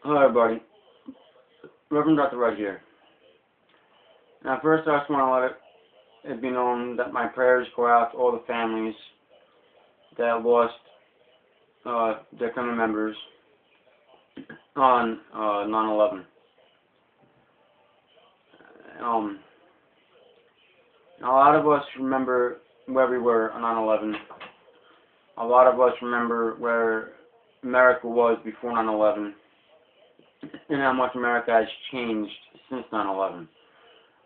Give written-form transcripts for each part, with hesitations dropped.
Hello everybody, ReverendDrRed here. Now first I just want to let it be known that my prayers go out to all the families that lost their family members on 9/11. A lot of us remember where we were on 9/11. A lot of us remember where America was before 9/11. And how much America has changed since 9/11.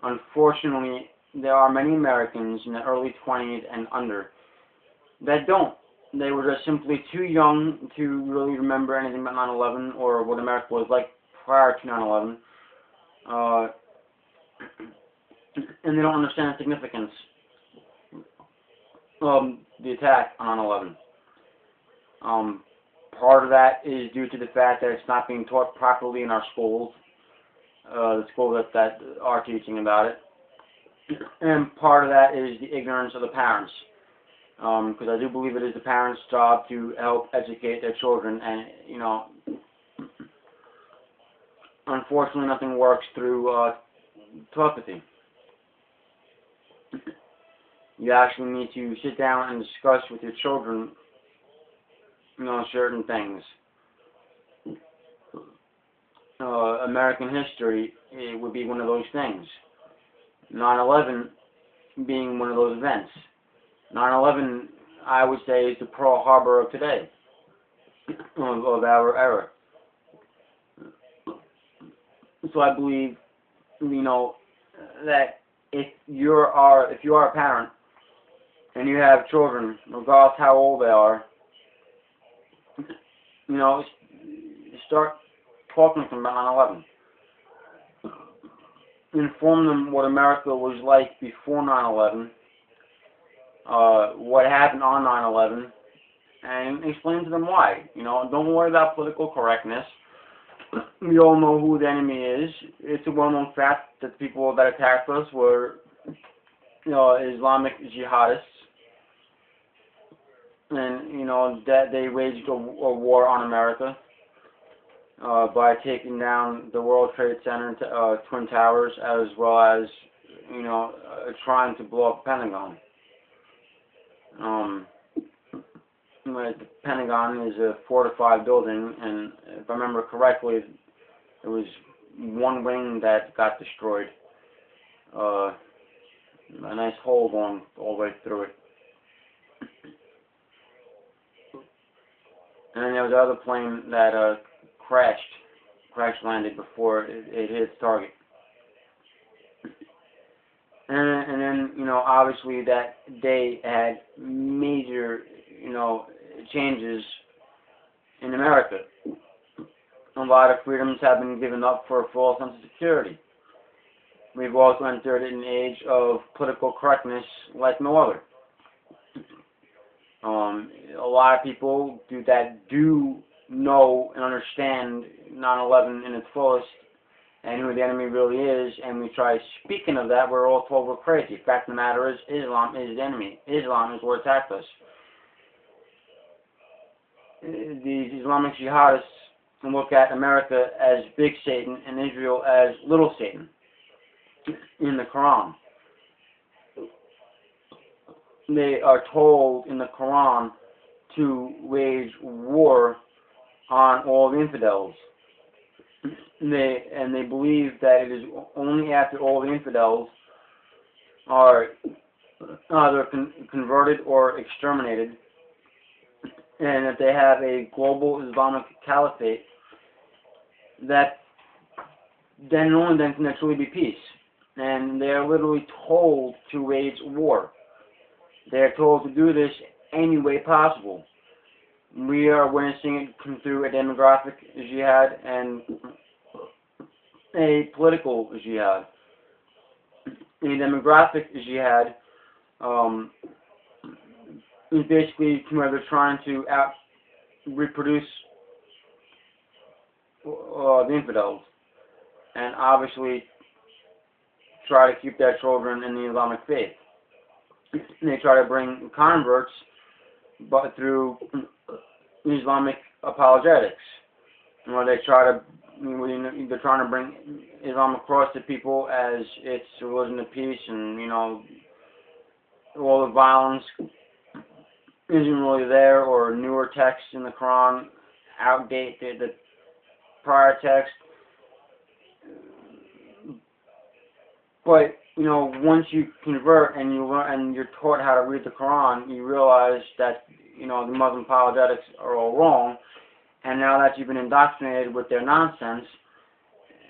Unfortunately, there are many Americans in the early 20s and under that don't. They were just simply too young to really remember anything about 9/11 or what America was like prior to 9/11. And they don't understand the significance of the attack on 9/11. Part of that is due to the fact that it's not being taught properly in our schools, the schools that are teaching about it. And part of that is the ignorance of the parents. Because I do believe it is the parents' job to help educate their children. And, you know, unfortunately nothing works through telepathy. You actually need to sit down and discuss with your children certain things. American history, it would be one of those things. 9/11 being one of those events. 9/11, I would say, is the Pearl Harbor of today, of our era. So I believe, that if you are a parent and you have children, regardless how old they are, start talking to them about 9/11. Inform them what America was like before 9/11, what happened on 9/11, and explain to them why. Don't worry about political correctness. We all know who the enemy is. It's a well-known fact that the people that attacked us were, Islamic jihadists. And, that they waged a war on America by taking down the World Trade Center, Twin Towers, as well as, trying to blow up the Pentagon. The Pentagon is a fortified building, and if I remember correctly, it was one wing that got destroyed. A nice hole going all the way through it. And then there was another plane that crash landed before it hit its target. And then, obviously that day had major, changes in America. A lot of freedoms have been given up for a false sense of security. We've also entered an age of political correctness like no other. A lot of people do know and understand 9/11 in its fullest and who the enemy really is, and we try speaking of that, we're all told we're crazy. The fact of the matter is, Islam is the enemy. Islam is what attacked us. These Islamic jihadists look at America as big Satan and Israel as little Satan in the Quran. They are told in the Quran to wage war on all the infidels. They believe that it is only after all the infidels are either converted or exterminated, and that they have a global Islamic caliphate, that then only then can there truly be peace. And they are literally told to wage war. They are told to do this any way possible. We are witnessing it through a demographic jihad and a political jihad. A demographic jihad is basically where they're trying to reproduce the infidels, and obviously try to keep their children in the Islamic faith. They try to bring converts, but through Islamic apologetics, where they try to they're trying to bring Islam across to people as it's a religion of peace, and all the violence isn't really there, or newer texts in the Quran outdate the prior text. But once you convert and you learn and you're taught how to read the Quran, you realize that the Muslim apologetics are all wrong. And now that you've been indoctrinated with their nonsense,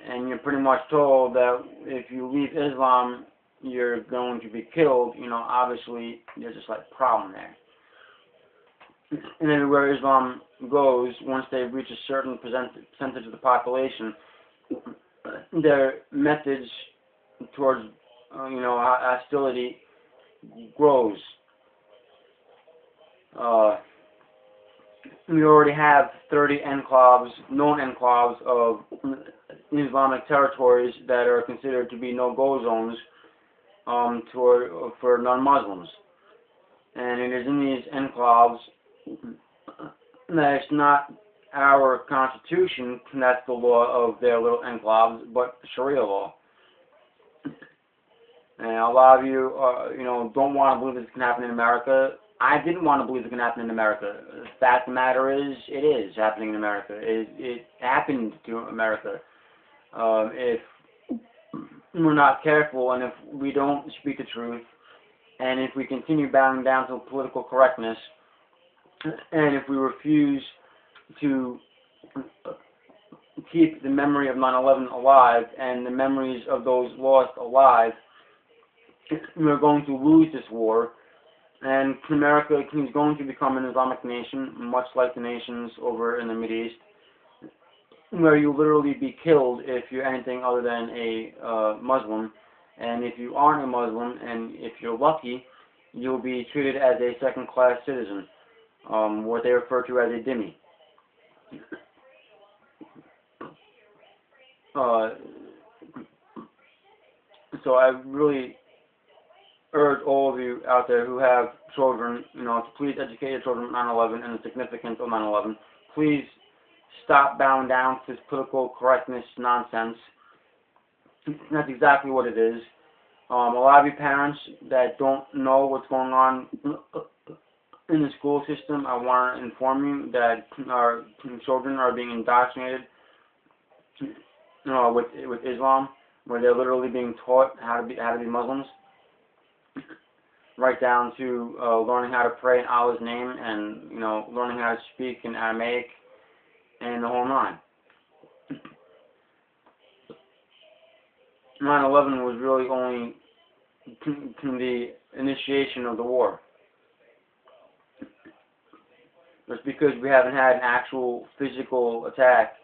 and you're pretty much told that if you leave Islam, you're going to be killed, obviously there's a slight problem there. And everywhere Islam goes, once they reach a certain percentage of the population, their methods towards, hostility grows. We already have 30 known enclaves of Islamic territories that are considered to be no-go zones for non-Muslims. And it is in these enclaves that it's not our constitution that's the law of their little enclaves, but Sharia law. And a lot of you, don't want to believe this can happen in America. I didn't want to believe it can happen in America. The fact of the matter is, it is happening in America. It happened to America. If we're not careful, and if we don't speak the truth, and if we continue bowing down to political correctness, and if we refuse to keep the memory of 9/11 alive and the memories of those lost alive, we're going to lose this war. And America is going to become an Islamic nation, much like the nations over in the Middle East, where you'll literally be killed if you're anything other than a Muslim. And if you aren't a Muslim, and if you're lucky, you'll be treated as a second-class citizen, what they refer to as a dhimmi. So I really urge all of you out there who have children, to please educate your children on 9/11 and the significance of 9/11. Please stop bowing down to this political correctness nonsense. That's exactly what it is. A lot of you parents that don't know what's going on in the school system, I want to inform you that our children are being indoctrinated with Islam, where they're literally being taught how to be Muslims, right down to learning how to pray in Allah's name, and learning how to speak in Aramaic, and the whole nine. 9/11 was really only the initiation of the war. Just because we haven't had an actual physical attack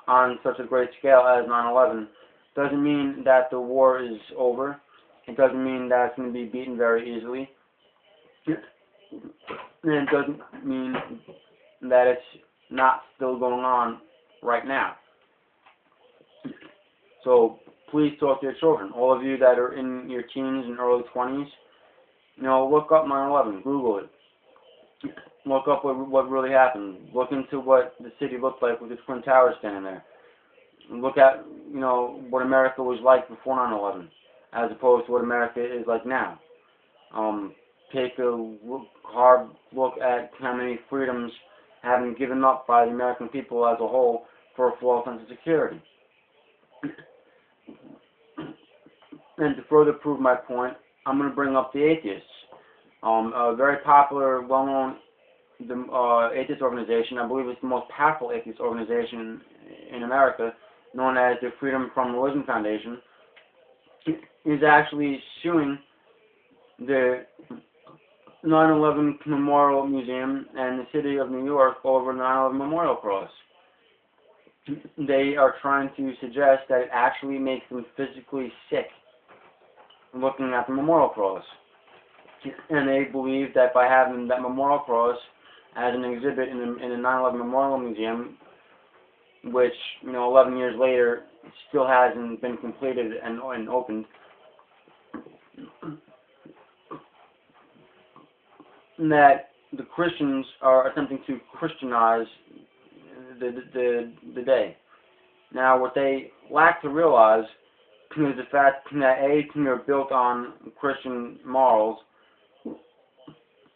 on such a great scale as 9/11 doesn't mean that the war is over. It doesn't mean that it's going to be beaten very easily. And it doesn't mean that it's not still going on right now. So please talk to your children. All of you that are in your teens and early 20s, look up 9/11. Google it. Look up what really happened. Look into what the city looked like with its Twin Towers standing there. Look at, what America was like before 9/11, as opposed to what America is like now. Take a hard look at how many freedoms have been given up by the American people as a whole for a false sense of security. And to further prove my point, I'm going to bring up the atheists. A very popular, well-known atheist organization, I believe it's the most powerful atheist organization in America, known as the Freedom from Religion Foundation, is actually suing the 9/11 Memorial Museum and the city of New York over the 9/11 Memorial Cross. They are trying to suggest that it actually makes them physically sick looking at the Memorial Cross. And they believe that by having that Memorial Cross as an exhibit in the 9/11 Memorial Museum, which 11 years later still hasn't been completed and opened, that the Christians are attempting to Christianize the day. Now, what they lack to realize is the fact that they're built on Christian morals,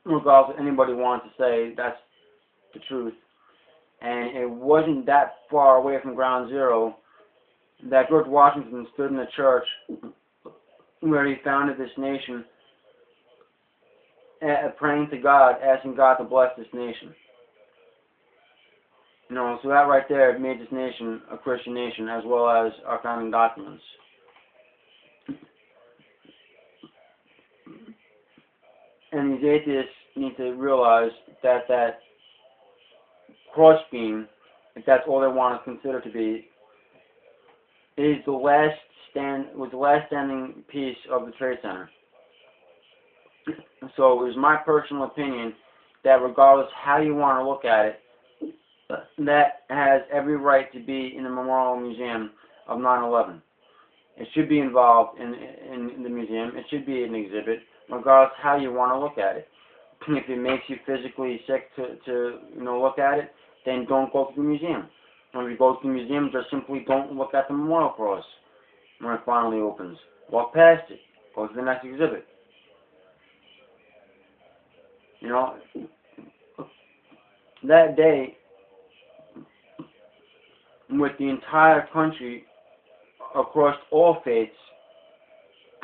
regardless of anybody wants to say that's the truth. And it wasn't that far away from ground zero that George Washington stood in the church where he founded this nation, praying to God, asking God to bless this nation. You know, so that right there made this nation a Christian nation, as well as our founding documents. And these atheists need to realize that that cross beam, if that's all they want to consider to be, is was the last standing piece of the Trade Center. So it is my personal opinion that regardless how you want to look at it, that has every right to be in the Memorial Museum of 9/11. It should be involved in the museum. It should be an exhibit, regardless how you want to look at it. If it makes you physically sick to look at it, then don't go to the museum. When you go to the museum, just simply don't look at the memorial cross when it finally opens. Walk past it. Go to the next exhibit. You know, that day, with the entire country across all faiths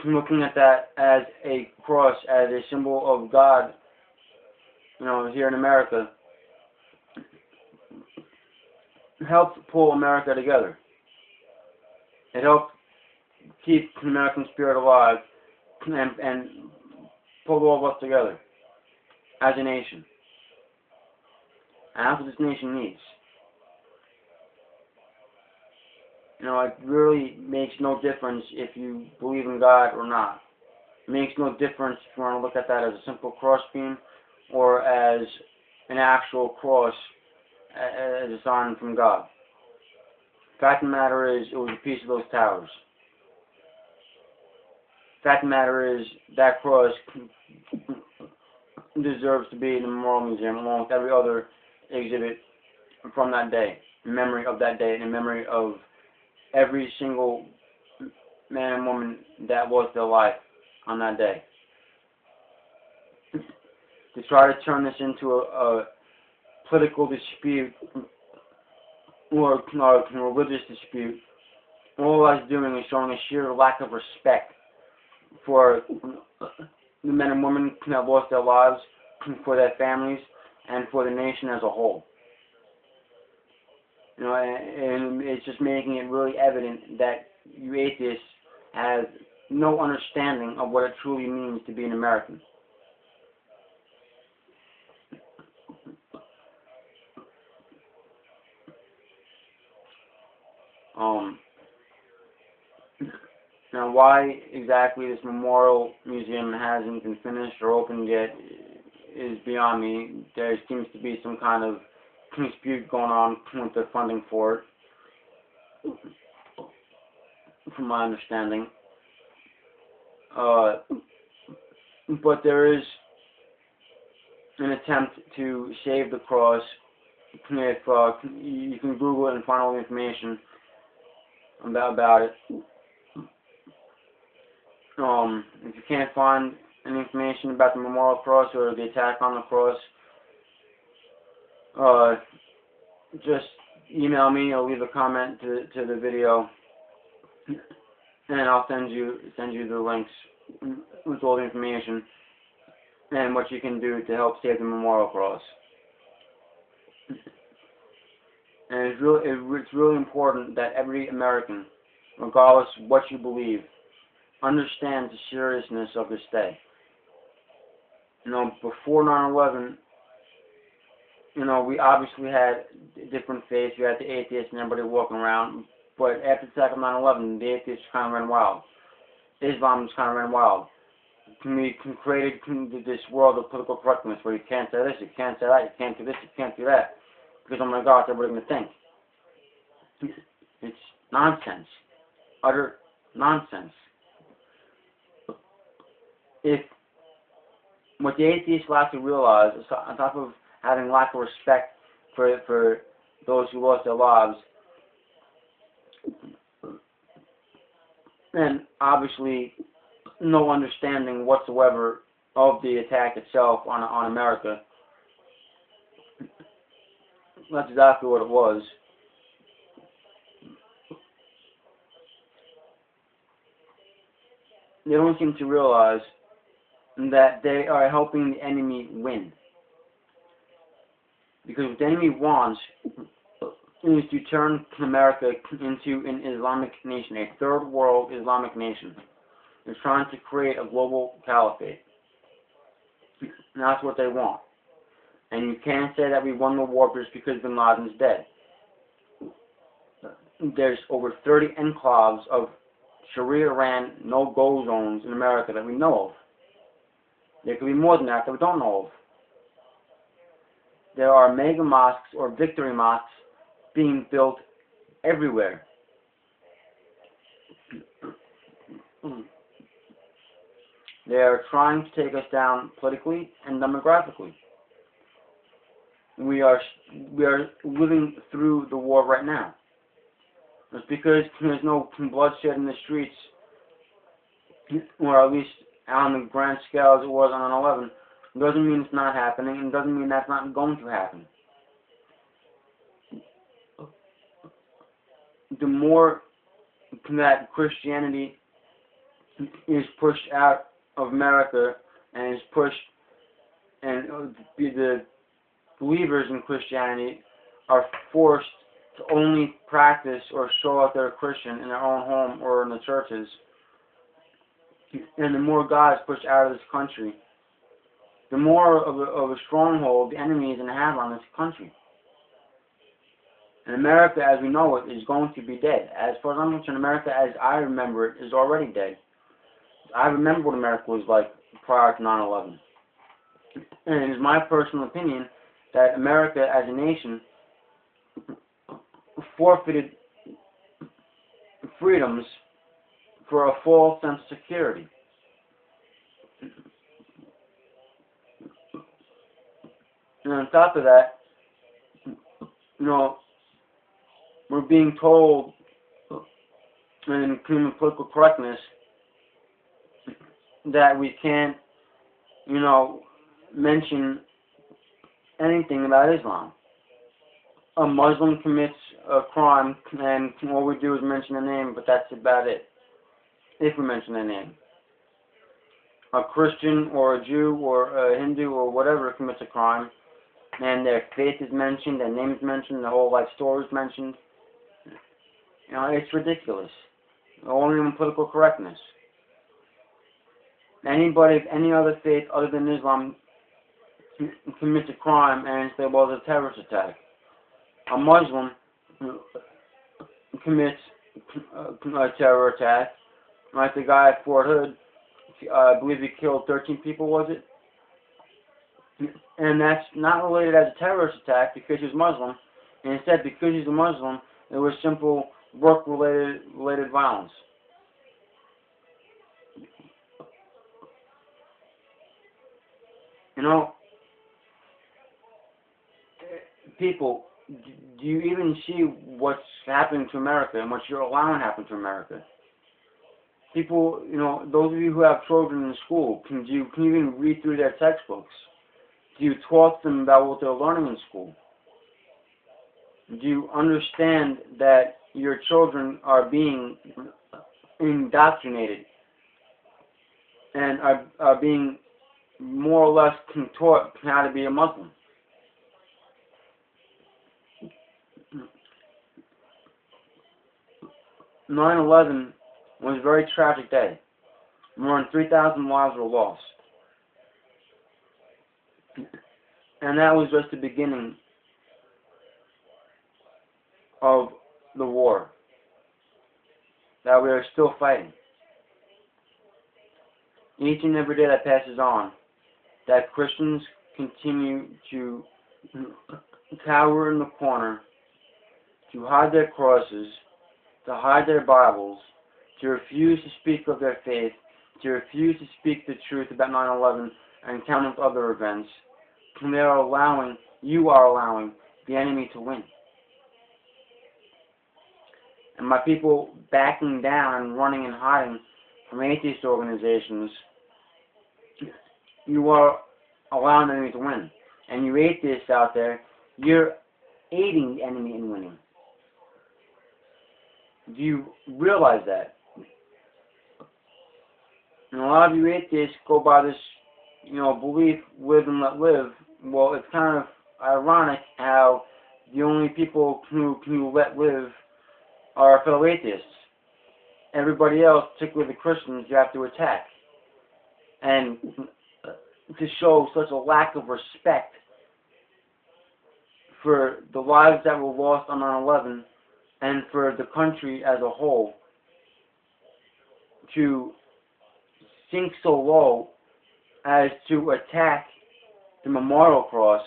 looking at that as a cross, as a symbol of God, here in America, helped pull America together. It helped keep the American spirit alive and pull all of us together as a nation. And that's what this nation needs. It really makes no difference if you believe in God or not. It makes no difference if you want to look at that as a simple crossbeam or as an actual cross, as a sign from God. The fact of the matter is, it was a piece of those towers. The fact of the matter is, that cross deserves to be in the Memorial Museum along with every other exhibit from that day, in memory of that day, and in memory of every single man and woman that lost their life on that day. To try to turn this into a political dispute or a religious dispute, all that's doing is showing a sheer lack of respect for the men and women who have lost their lives, for their families, and for the nation as a whole. And it's just making it really evident that you atheists have no understanding of what it truly means to be an American. Now, why exactly this memorial museum hasn't been finished or opened yet is beyond me. There seems to be some kind of dispute going on with the funding for it, from my understanding. But there is an attempt to save the cross. If you can Google it and find all the information about it. If you can't find any information about the memorial cross or the attack on the cross, just email me or leave a comment to the video, and I'll send you the links with all the information and what you can do to help save the memorial cross. And it's really important that every American, regardless of what you believe, understands the seriousness of this day. Before 9/11, we obviously had different faiths. You had the atheists and everybody walking around. But after the attack of 9/11, the atheists kind of ran wild. Islam just kind of ran wild. We created this world of political correctness where you can't say this, you can't say that, you can't do this, you can't do that. Because, oh my God, what's everybody going to think? It's nonsense. Utter nonsense. If what the atheists lack to realize, on top of having lack of respect for those who lost their lives, and obviously no understanding whatsoever of the attack itself on America. That's exactly what it was. They don't seem to realize that they are helping the enemy win. Because what the enemy wants is to turn America into an Islamic nation, a third world Islamic nation. They're trying to create a global caliphate. And that's what they want. And you can't say that we won the war just because Bin Laden's dead. There's over 30 enclaves of Sharia-ran no-go zones in America that we know of. There could be more than that we don't know of. There are mega mosques or victory mosques being built everywhere. They are trying to take us down politically and demographically. We are living through the war right now. It's because there's no bloodshed in the streets, or at least on the grand scale as it was on 9/11. It doesn't mean it's not happening, and it doesn't mean that's not going to happen. The more that Christianity is pushed out of America and is pushed, and the believers in Christianity are forced to only practice or show out they're a Christian in their own home or in the churches, and the more God is pushed out of this country, the more of a stronghold the enemy is going to have on this country. And America, as we know it, is going to be dead. As far as I'm concerned, America, as I remember it, is already dead. I remember what America was like prior to 9/11. And it is my personal opinion that America, as a nation, forfeited freedoms for a false sense of security. And on top of that, we're being told in human political correctness that we can't, mention anything about Islam. A Muslim commits a crime, and all we do is mention a name, but that's about it, if we mention a name. A Christian or a Jew or a Hindu or whatever commits a crime, and their faith is mentioned, their name is mentioned, their whole life story is mentioned. It's ridiculous. Only in political correctness. Anybody of any other faith other than Islam commits a crime and say, well, it's a terrorist attack. A Muslim commits a terror attack, like the guy at Fort Hood. I believe he killed 13 people, was it? And that's not related as a terrorist attack because he's Muslim. And instead, because he's a Muslim, it was simple work-related violence. People, do you even see what's happening to America and what you're allowing to happen to America? People, those of you who have children in school, can you even read through their textbooks? Do you talk to them about what they're learning in school? Do you understand that your children are being indoctrinated and are being more or less taught how to be a Muslim? 9/11 was a very tragic day. More than 3,000 lives were lost. And that was just the beginning of the war that we are still fighting. Each and every day that passes on, that Christians continue to cower in the corner, to hide their crosses, to hide their Bibles, to refuse to speak of their faith, to refuse to speak the truth about 9/11 and countless other events, and you are allowing the enemy to win. and by people backing down and running and hiding from atheist organizations, you are allowing the enemy to win. And you atheists out there, you're aiding the enemy in winning. Do you realize that? And a lot of you atheists go by this, belief, live and let live. Well, it's kind of ironic how the only people who can let live are fellow atheists. Everybody else, particularly the Christians, you have to attack. And to show such a lack of respect for the lives that were lost on 9/11 and for the country as a whole, to sink so low as to attack the memorial cross,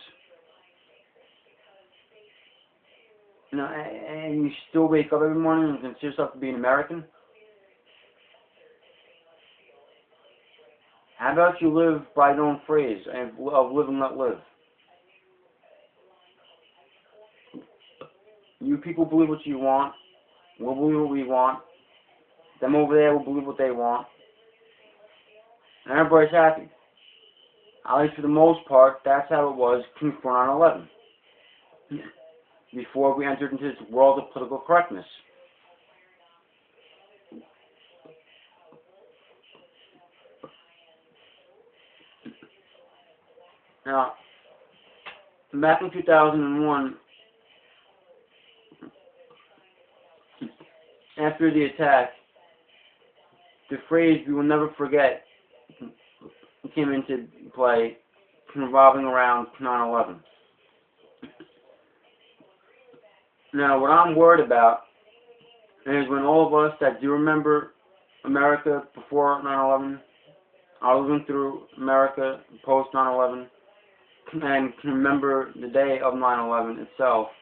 and you still wake up every morning and consider yourself to be an American? How about you live by your own phrase of live and let live? You people believe what you want. We'll believe what we want. Them over there will believe what they want. And everybody's happy. At least for the most part, that's how it was before 9/11. Before we entered into this world of political correctness. Now, back in 2001, after the attack, the phrase "we will never forget" came into play, revolving around 9/11. Now, what I'm worried about is when all of us that do remember America before 9/11 are living through America post 9/11 and can remember the day of 9/11 itself,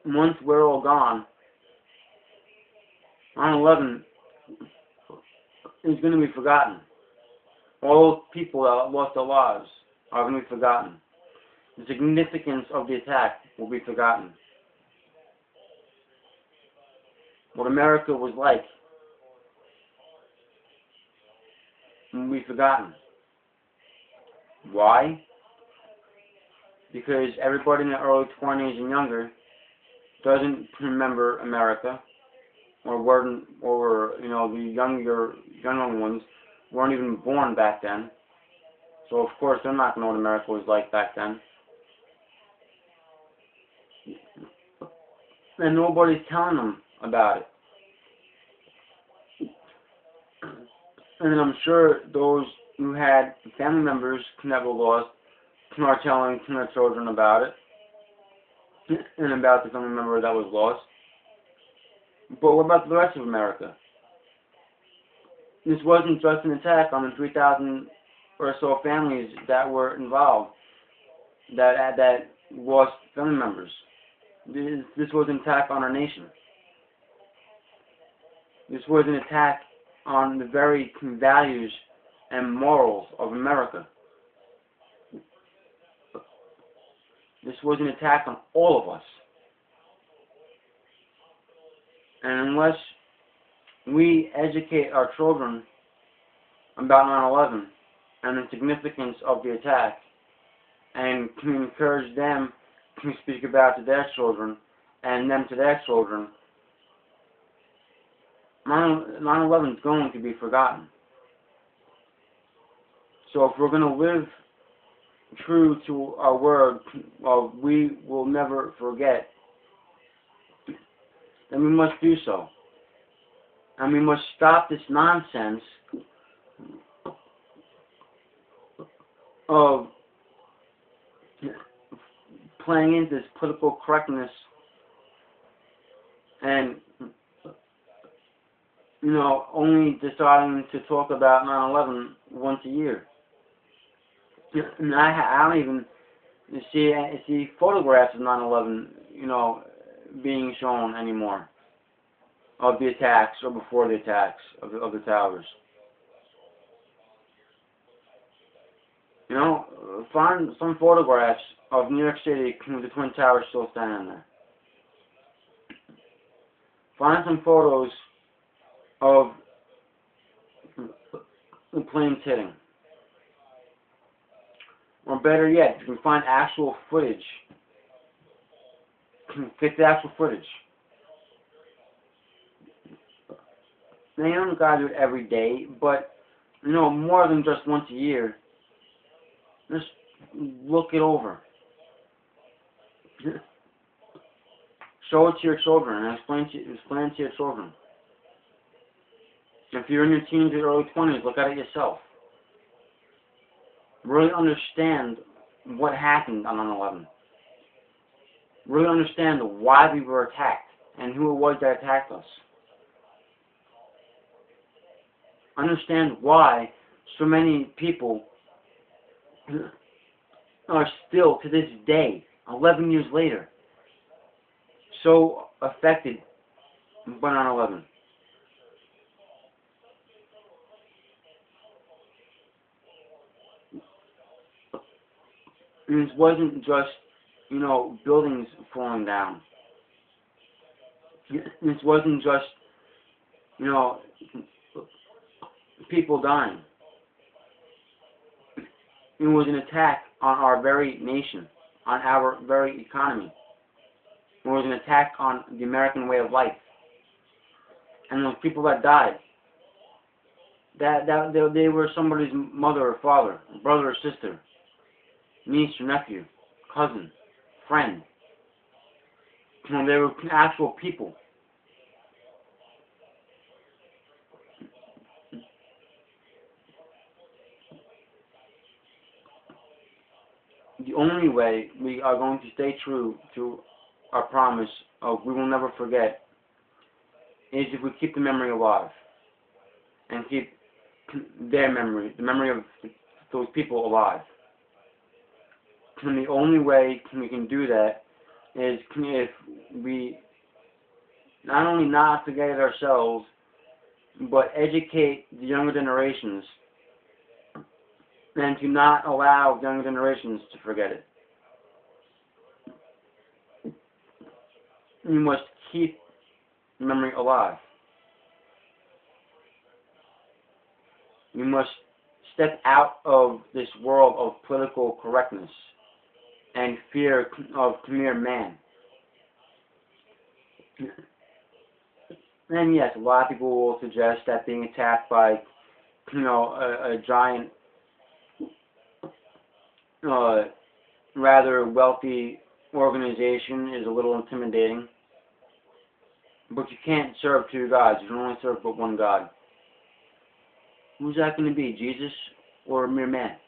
once we're all gone, 9/11 is going to be forgotten. All those people that lost their lives are going to be forgotten. The significance of the attack will be forgotten. What America was like will be forgotten. Why? Because everybody in the early 20s and younger doesn't remember America, or the younger ones weren't even born back then. So of course they're not going to know what America was like back then. And nobody's telling them about it. And I'm sure those who had family members that were lost are telling their children about it and about the family member that was lost. But what about the rest of America? This wasn't just an attack on the 3,000 or so families that were involved, that lost family members. This was an attack on our nation. This was an attack on the very values and morals of America. This was an attack on all of us. And unless we educate our children about 9/11 and the significance of the attack, and can encourage them to speak about it to their children and them to their children, 9/11 is going to be forgotten. So if we're going to live true to our word of we will never forget, then we must do so. And we must stop this nonsense of playing into this political correctness and only deciding to talk about 9/11 once a year. And I don't even see photographs of 9/11, being shown anymore, of the attacks or before the attacks of the towers. Find some photographs of New York City with the Twin Towers still standing there. find some photos of the planes hitting. Or better yet, you can find actual footage. Get the actual footage. Now, you don't gotta do it every day, but, you know, more than just once a year. Just look it over. Show it to your children and explain to your children. If you're in your teens or early 20s, look at it yourself. Really understand what happened on 9/11. Really understand why we were attacked and who it was that attacked us. Understand why so many people are still, to this day, 11 years later, so affected by 9/11. And this wasn't just, you know, buildings falling down. This wasn't just, you know, people dying. It was an attack on our very nation, on our very economy. It was an attack on the American way of life. And those people that died, they were somebody's mother or father, brother or sister, niece or nephew, cousin, friend. You know, they were actual people. The only way we are going to stay true to our promise of we will never forget is if we keep the memory alive and keep their memory, the memory of those people alive. And the only way we can do that is if we not only not forget it ourselves, but educate the younger generations and to not allow younger generations to forget it. You must keep memory alive. You must step out of this world of political correctness and fear of mere man. And yes, a lot of people will suggest that being attacked by, you know, a giant, rather wealthy organization is a little intimidating. But you can't serve two gods. You can only serve but one God. Who's that going to be, Jesus or a mere man?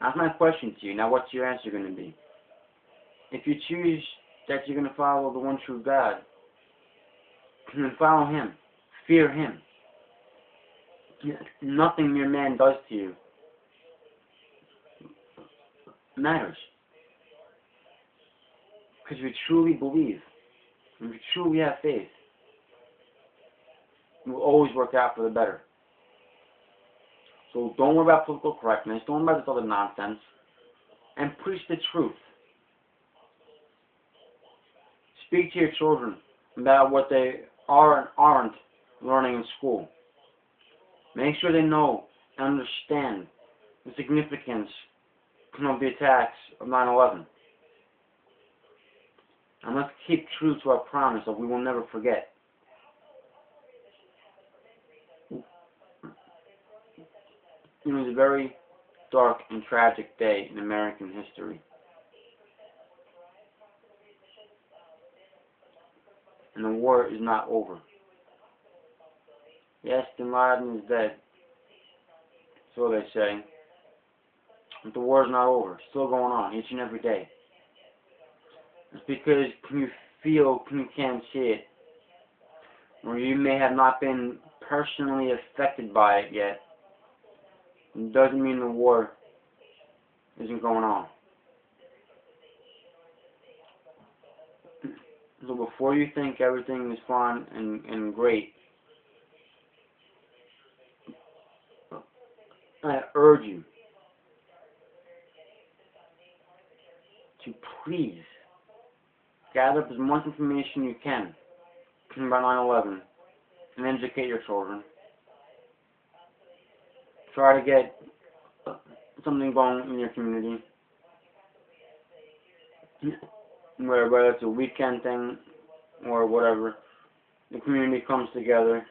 That's my question to you. Now, what's your answer going to be? If you choose that you're going to follow the one true God, then follow Him. Fear Him. Nothing mere man does to you matters. Because we truly believe, and we truly have faith, it will always work out for the better. So don't worry about political correctness, don't worry about this other nonsense, and preach the truth. Speak to your children about what they are and aren't learning in school. Make sure they know and understand the significance of the attacks of 9/11. And let's keep true to our promise that we will never forget. It was a very dark and tragic day in American history. And the war is not over. Yes, Bin Laden is dead. So they say. But the war is not over. It's still going on each and every day. It's because you feel you can't see it. Or you may have not been personally affected by it yet. It doesn't mean the war isn't going on. So before you think everything is fun and great, I urge you to please gather up as much information you can about 9/11 and educate your children. Try to get something going in your community, whether it's a weekend thing or whatever. The community comes together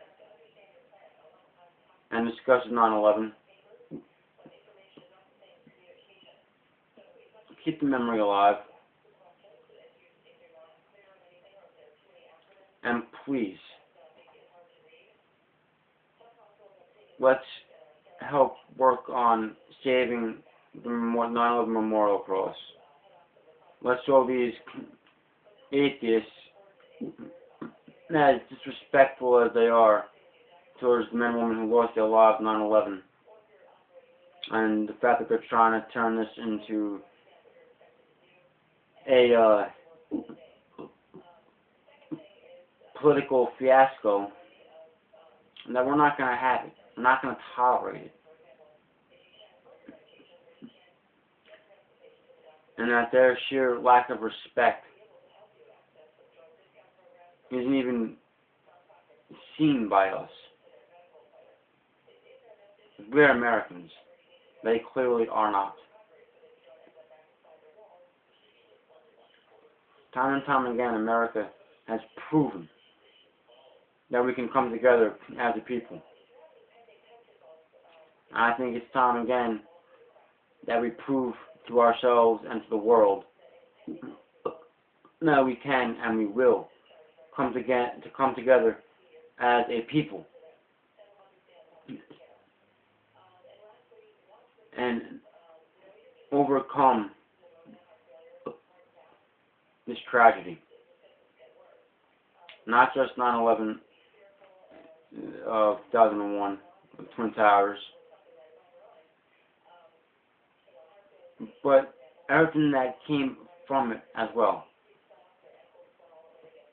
and discusses 9/11. Keep the memory alive. And please, let's help work on saving the 9/11 Memorial Cross. Let's show these atheists, as disrespectful as they are towards the men and women who lost their lives in 9/11, and the fact that they're trying to turn this into a political fiasco, and that we're not going to have it. We're not going to tolerate it. And that their sheer lack of respect isn't even seen by us. We're Americans. They clearly are not. Time and time again, America has proven that we can come together as a people. I think it's time again that we prove to ourselves and to the world that we can and we will come together as a people and overcome this tragedy. Not just 9/11 of 2001, the Twin Towers, but everything that came from it as well.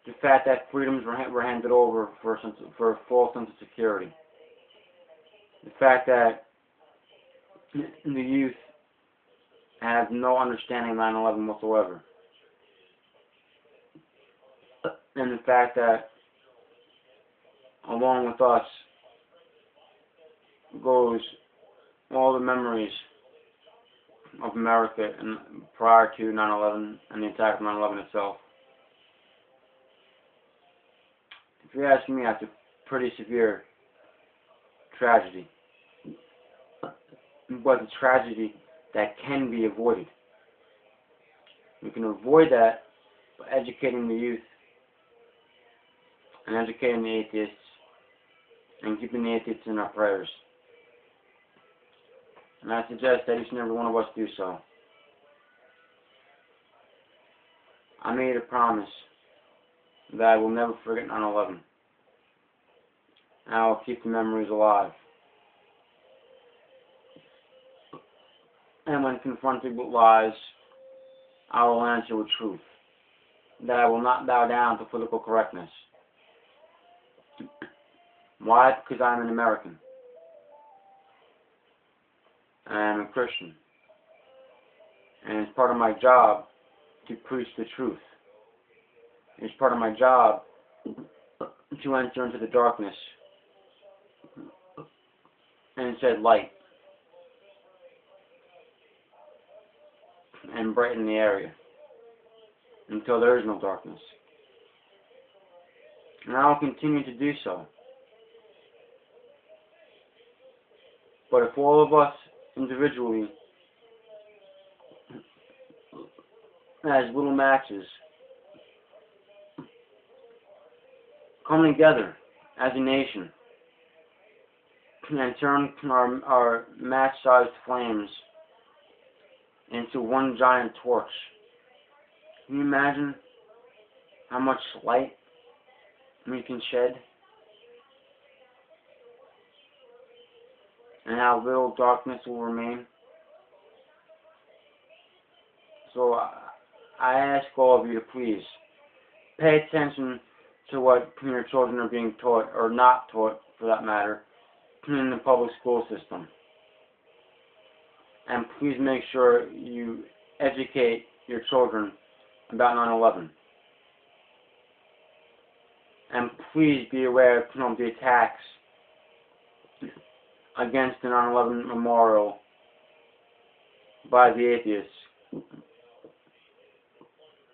The fact that freedoms were handed over for a false sense of security. The fact that the youth have no understanding of 9/11 whatsoever. And the fact that, along with us, goes all the memories of America and prior to 9/11 and the attack of 9/11 itself. If you ask me, that's a pretty severe tragedy. But a tragedy that can be avoided. We can avoid that by educating the youth and educating the atheists and keeping the atheists in our prayers. And I suggest that each and every one of us do so. I made a promise that I will never forget 9/11. And I will keep the memories alive. And when confronted with lies, I will answer with truth. That I will not bow down to political correctness. Why? Because I'm an American. And I'm a Christian. And it's part of my job to preach the truth. It's part of my job to enter into the darkness and shed light and brighten the area until there is no darkness. And I will continue to do so. But if all of us individually, as little matches, come together as a nation and turn our match-sized flames into one giant torch, can you imagine how much light we can shed? And how little darkness will remain? So I ask all of you to please pay attention to what your children are being taught, or not taught for that matter, in the public school system. And please make sure you educate your children about 9/11. And please be aware of the attacks against the 9/11 memorial by the atheists.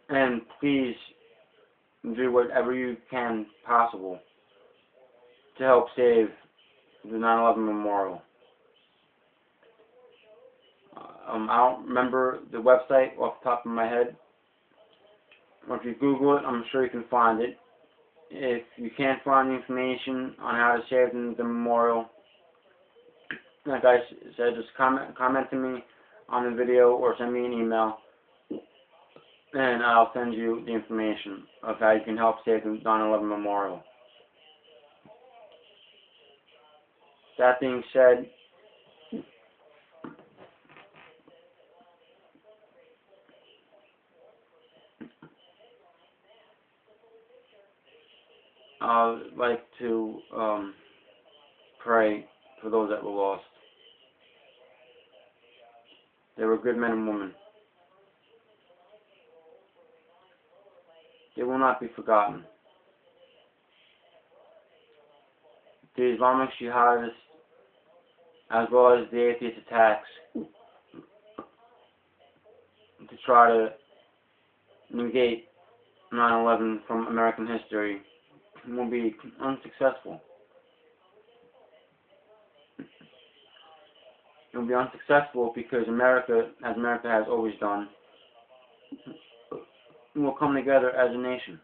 And please do whatever you can possible to help save the 9/11 memorial. I don't remember the website off the top of my head. Or if you Google it, I'm sure you can find it. If you can't find the information on how to save the memorial, like I said, just comment to me on the video or send me an email, and I'll send you the information of how you can help save the 9/11 memorial. That being said, I'd like to pray for those that were lost. They were good men and women. They will not be forgotten. The Islamic jihadists, as well as the atheist attacks to try to negate 9/11 from American history, will be unsuccessful. It will be unsuccessful because America, as America has always done, will come together as a nation,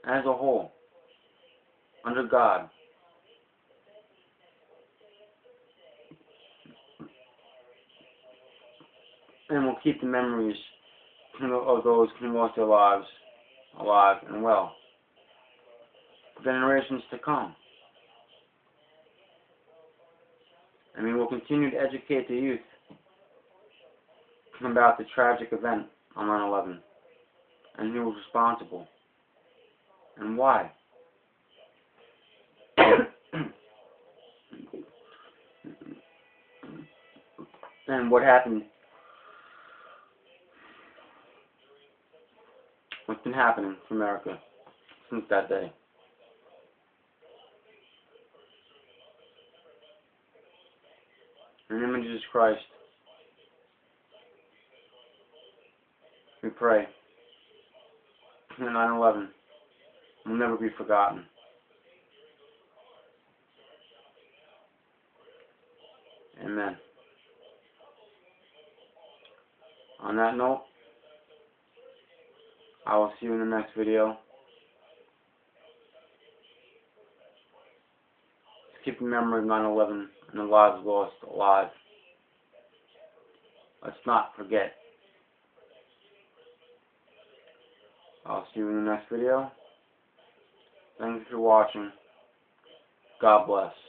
as a whole, under God. And will keep the memories of those who lost their lives alive and well for generations to come. And we will continue to educate the youth about the tragic event on 9/11 and who was responsible and why. And what happened, what's been happening for America since that day. In the name of Jesus Christ, we pray that 9/11 will never be forgotten. Amen. On that note, I will see you in the next video. Let's keep the memory of 9/11 and the lives lost alive. Let's not forget. I'll see you in the next video. Thank you for watching. God bless.